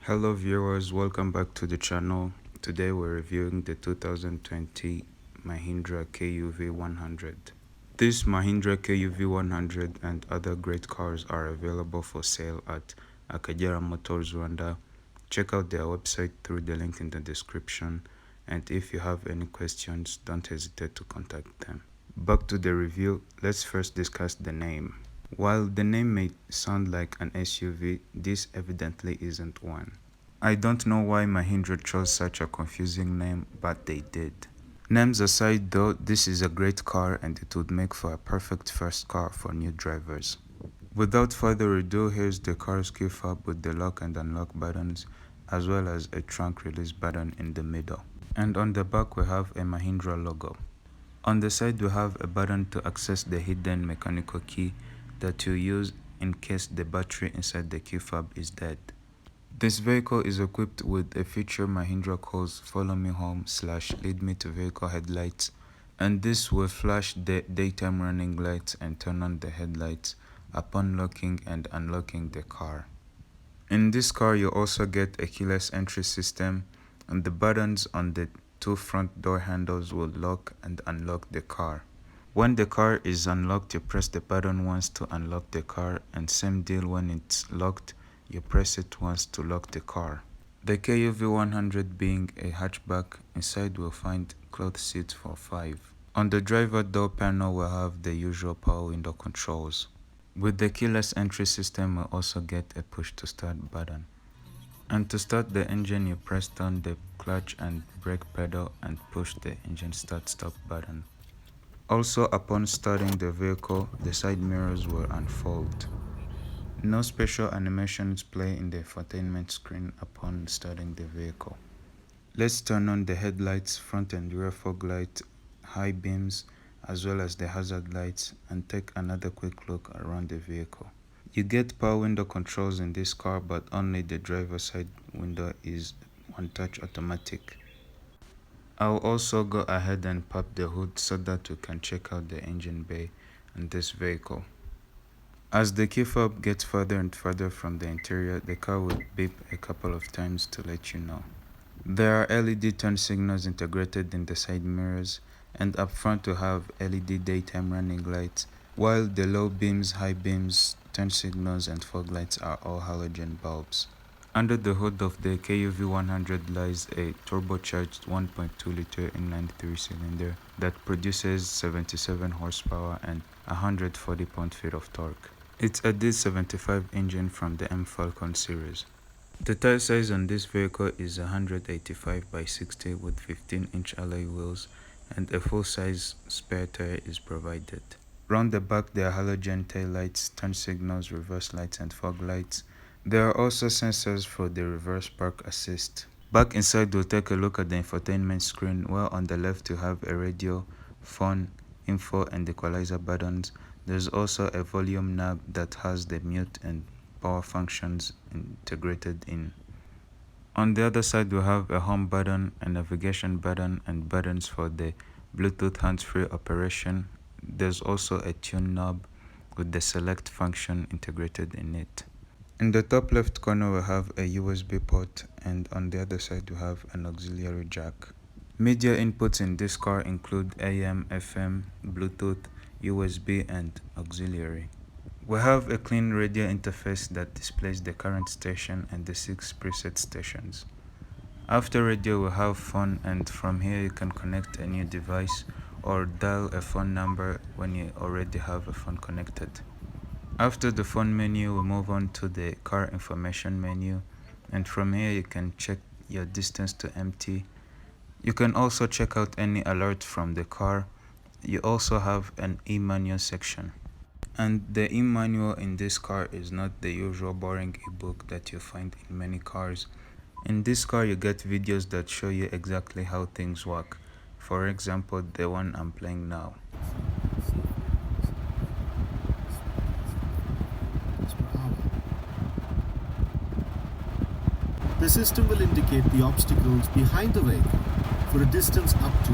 Hello viewers, welcome back to the channel. Today we're reviewing the 2020 Mahindra Kuv-100. This Mahindra Kuv-100 and other great cars are available for sale at AKAGERA Motors Rwanda. Check out their website through the link in the description, and if you have any questions, don't hesitate to contact them. Back to the review, let's first discuss the name. While the name may sound like an SUV, this evidently isn't one. I don't know why Mahindra chose such a confusing name, but they did. Names aside though, this is a great car and it would make for a perfect first car for new drivers. Without further ado, here's the car's key fob with the lock and unlock buttons, as well as a trunk release button in the middle. And on the back we have a Mahindra logo. On the side we have a button to access the hidden mechanical key that you use in case the battery inside the key fob is dead. This vehicle is equipped with a feature Mahindra calls Follow Me Home / Lead Me to Vehicle headlights, and this will flash the daytime running lights and turn on the headlights upon locking and unlocking the car. In this car you also get a keyless entry system, and the buttons on the two front door handles will lock and unlock the car. When the car is unlocked, you press the button once to unlock the car, and same deal when it's locked, you press it once to lock the car. The Kuv-100 being a hatchback, inside we'll find cloth seats for 5. On the driver door panel we'll have the usual power window controls. With the keyless entry system we'll also get a push to start button. And to start the engine you press down the clutch and brake pedal and push the engine start-stop button. Also, upon starting the vehicle, the side mirrors will unfold. No special animations play in the infotainment screen upon starting the vehicle. Let's turn on the headlights, front and rear fog light, high beams, as well as the hazard lights, and take another quick look around the vehicle. You get power window controls in this car, but only the driver's side window is one-touch automatic. I'll also go ahead and pop the hood so that we can check out the engine bay in this vehicle. As the key fob gets further and further from the interior, the car will beep a couple of times to let you know. There are LED turn signals integrated in the side mirrors, and up front we have LED daytime running lights, while the low beams, high beams, turn signals and fog lights are all halogen bulbs. Under the hood of the Kuv-100 lies a turbocharged 1.2-liter inline 3-cylinder that produces 77 horsepower and 140 pound-feet of torque. It's a D75 engine from the M Falcon series. The tire size on this vehicle is 185 by 60 with 15-inch alloy wheels, and a full-size spare tire is provided. Round the back there are halogen tail lights, turn signals, reverse lights and fog lights. There are also sensors for the reverse park assist. Back inside we'll take a look at the infotainment screen, where on the left you have a radio, phone, info and equalizer buttons. There's also a volume knob that has the mute and power functions integrated in. On the other side we have a home button, a navigation button and buttons for the Bluetooth hands-free operation. There's also a tune knob with the select function integrated in it. In the top left corner we have a USB port, and on the other side we have an auxiliary jack. Media inputs in this car include AM, FM, Bluetooth, USB and auxiliary. We have a clean radio interface that displays the current station and the 6 preset stations. After radio we have phone, and from here you can connect a new device or dial a phone number when you already have a phone connected. After the phone menu we move on to the car information menu, and from here you can check your distance to empty. You can also check out any alert from the car. You also have an e-manual section. And the e-manual in this car is not the usual boring ebook that you find in many cars. In this car you get videos that show you exactly how things work. For example, the one I'm playing now. The system will indicate the obstacles behind the vehicle for a distance up to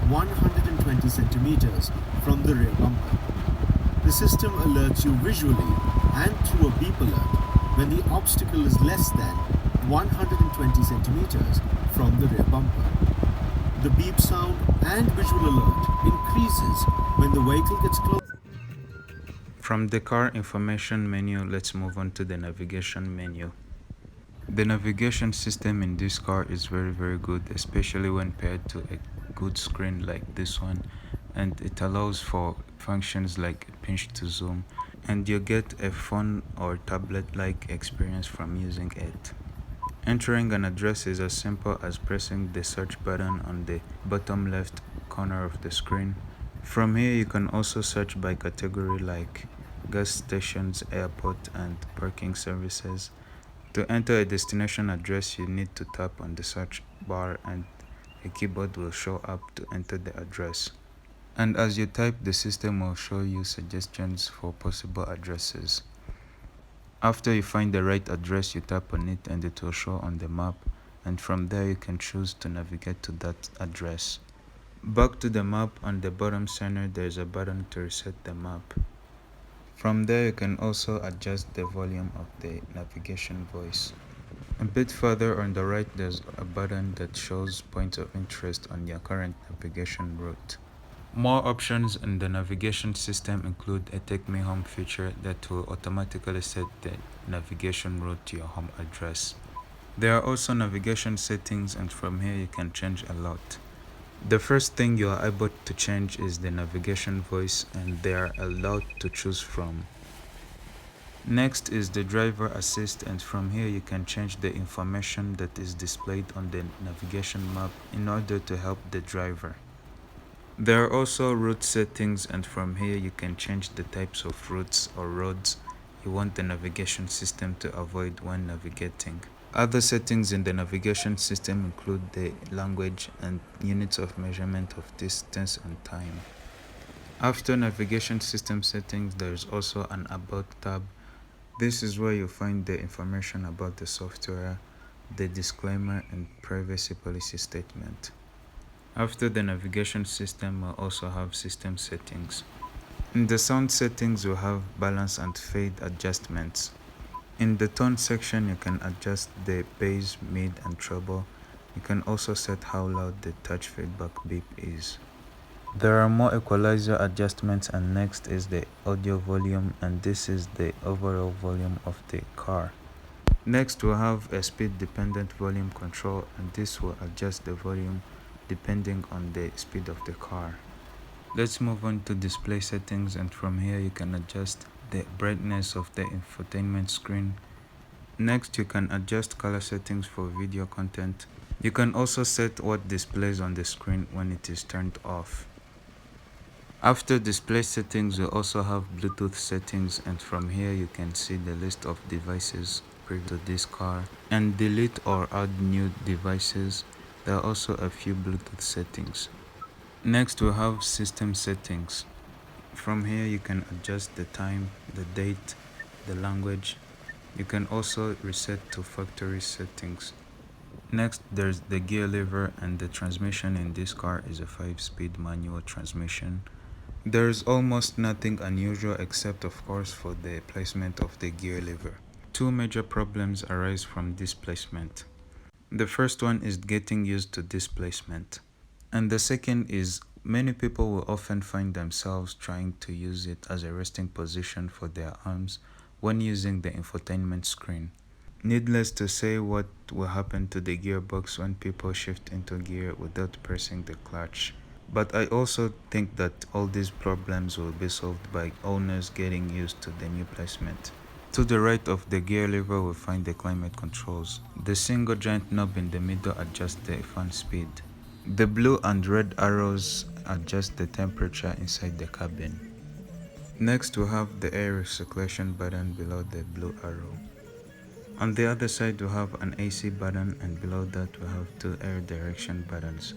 120 centimeters from the rear bumper. The system alerts you visually and through a beep alert when the obstacle is less than 120 centimeters from the rear bumper. The beep sound and visual alert increases when the vehicle gets close. From the car information menu, let's move on to the navigation menu. The navigation system in this car is very good, especially when paired to a good screen like this one, and it allows for functions like pinch to zoom, and you get a phone or tablet-like experience from using it. Entering an address is as simple as pressing the search button on the bottom left corner of the screen. From here you can also search by category like gas stations, airport, and parking services. To enter a destination address, you need to tap on the search bar and a keyboard will show up to enter the address. And as you type, the system will show you suggestions for possible addresses. After you find the right address, you tap on it and it will show on the map, and from there you can choose to navigate to that address. Back to the map, on the bottom center there is a button to reset the map. From there you can also adjust the volume of the navigation voice. A bit further on the right there's a button that shows points of interest on your current navigation route. More options in the navigation system include a Take Me Home feature that will automatically set the navigation route to your home address. There are also navigation settings, and from here you can change a lot. The first thing you are able to change is the navigation voice, and there are a lot to choose from. Next is the driver assist, and from here you can change the information that is displayed on the navigation map in order to help the driver. There are also route settings, and from here you can change the types of routes or roads you want the navigation system to avoid when navigating. Other settings in the navigation system include the language and units of measurement of distance and time. After navigation system settings, there is also an About tab. This is where you find the information about the software, the disclaimer, and privacy policy statement. After the navigation system, we'll also have system settings. In the sound settings, we'll have balance and fade adjustments. In the tone section, you can adjust the bass, mid, and treble. You can also set how loud the touch feedback beep is. There are more equalizer adjustments, and next is the audio volume, and this is the overall volume of the car. Next, we'll have a speed-dependent volume control, and this will adjust the volume depending on the speed of the car. Let's move on to display settings, and from here you can adjust the brightness of the infotainment screen. Next, you can adjust color settings for video content. You can also set what displays on the screen when it is turned off. After display settings, we also have Bluetooth settings, and from here you can see the list of devices previous to this car and delete or add new devices. There are also a few Bluetooth settings. Next, we have system settings. From here you can adjust the time, the date, the language. You can also reset to factory settings. Next, there's the gear lever, and the transmission in this car is a 5-speed manual transmission. There's almost nothing unusual except of course for the placement of the gear lever. Two major problems arise from this placement. The first one is getting used to this placement, and the second is many people will often find themselves trying to use it as a resting position for their arms when using the infotainment screen. Needless to say, what will happen to the gearbox when people shift into gear without pressing the clutch. But I also think that all these problems will be solved by owners getting used to the new placement. To the right of the gear lever, we'll find the climate controls. The single giant knob in the middle adjusts the fan speed. The blue and red arrows adjust the temperature inside the cabin. Next, we have the air recirculation button below the blue arrow. On the other side, we have an AC button, and below that we have two air direction buttons.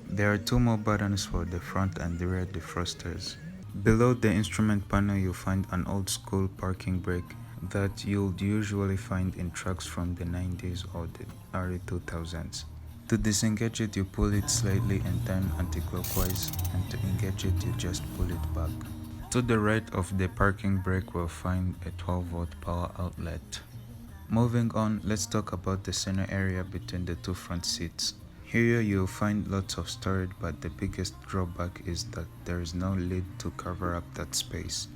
There are two more buttons for the front and the rear defrosters. Below the instrument panel, you'll find an old school parking brake that you'll usually find in trucks from the 90s or the early 2000s. To disengage it, you pull it slightly and turn anti-clockwise, and to engage it, you just pull it back. To the right of the parking brake, we'll find a 12-volt power outlet. Moving on, let's talk about the center area between the two front seats. Here you'll find lots of storage, but the biggest drawback is that there is no lid to cover up that space.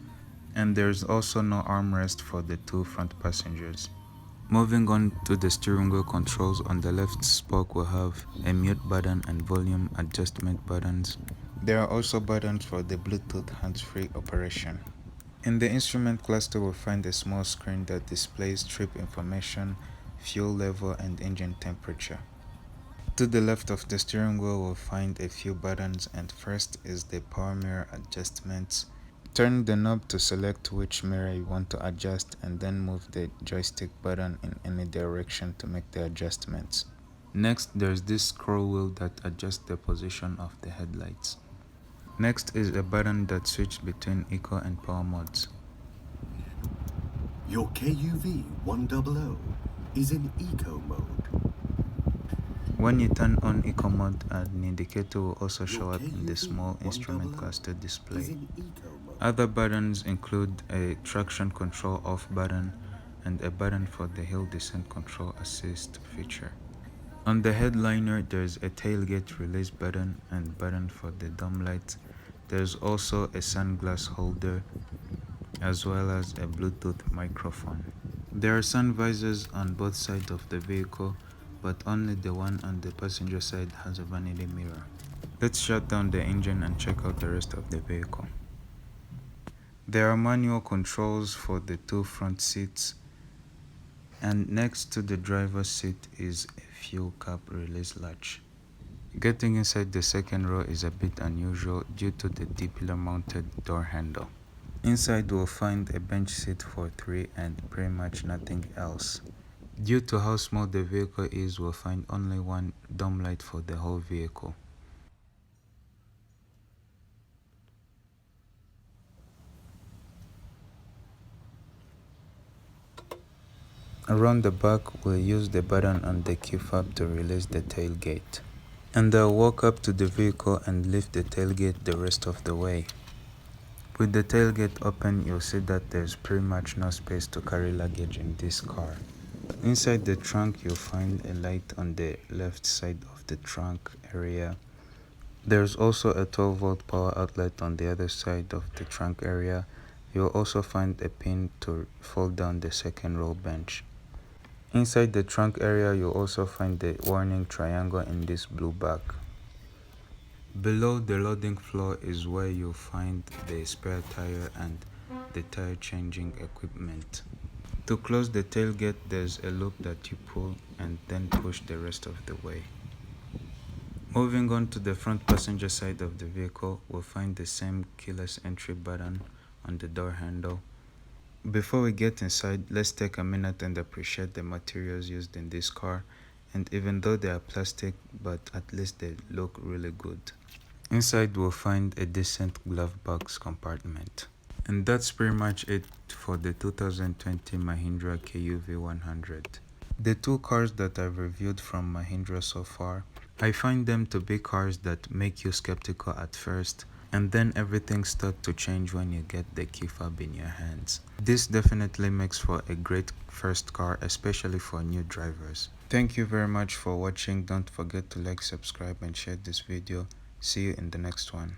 And there's also no armrest for the two front passengers. Moving on to the steering wheel controls, on the left spoke will have a mute button and volume adjustment buttons. There are also buttons for the Bluetooth hands-free operation. In the instrument cluster, we'll find a small screen that displays trip information, fuel level and engine temperature. To the left of the steering wheel, we'll find a few buttons, and first is the power mirror adjustments. Turn the knob to select which mirror you want to adjust, and then move the joystick button in any direction to make the adjustments. Next, there's this scroll wheel that adjusts the position of the headlights. Next is a button that switches between eco and power modes. Your KUV-100 is in eco mode. When you turn on eco mode, an indicator will also show up in the small instrument cluster display. Other buttons include a traction control off button and a button for the hill descent control assist feature. On the headliner, there's a tailgate release button and button for the dome light. There's also a sunglass holder as well as a Bluetooth microphone. There are sun visors on both sides of the vehicle, but only the one on the passenger side has a vanity mirror. Let's shut down the engine and check out the rest of the vehicle. There are manual controls for the two front seats, and next to the driver's seat is a fuel cap release latch. Getting inside the second row is a bit unusual due to the D-pillar mounted door handle. Inside we'll find a bench seat for 3 and pretty much nothing else. Due to how small the vehicle is, we'll find only one dome light for the whole vehicle. Around the back, we'll use the button on the key fob to release the tailgate. And I'll walk up to the vehicle and lift the tailgate the rest of the way. With the tailgate open, you'll see that there's pretty much no space to carry luggage in this car. Inside the trunk, you'll find a light on the left side of the trunk area. There's also a 12-volt power outlet on the other side of the trunk area. You'll also find a pin to fold down the second row bench. Inside the trunk area, you'll also find the warning triangle in this blue bag. Below the loading floor is where you'll find the spare tire and the tire changing equipment. To close the tailgate, there's a loop that you pull and then push the rest of the way. Moving on to the front passenger side of the vehicle, we'll find the same keyless entry button on the door handle. Before we get inside, let's take a minute and appreciate the materials used in this car, and even though they are plastic, but at least they look really good. Inside we'll find a decent glove box compartment. And that's pretty much it for the 2020 Mahindra KUV-100. The two cars that I've reviewed from Mahindra so far, I find them to be cars that make you skeptical at first, and then everything starts to change when you get the key fob in your hands. This definitely makes for a great first car, especially for new drivers. Thank you very much for watching. Don't forget to like, subscribe and share this video. See you in the next one.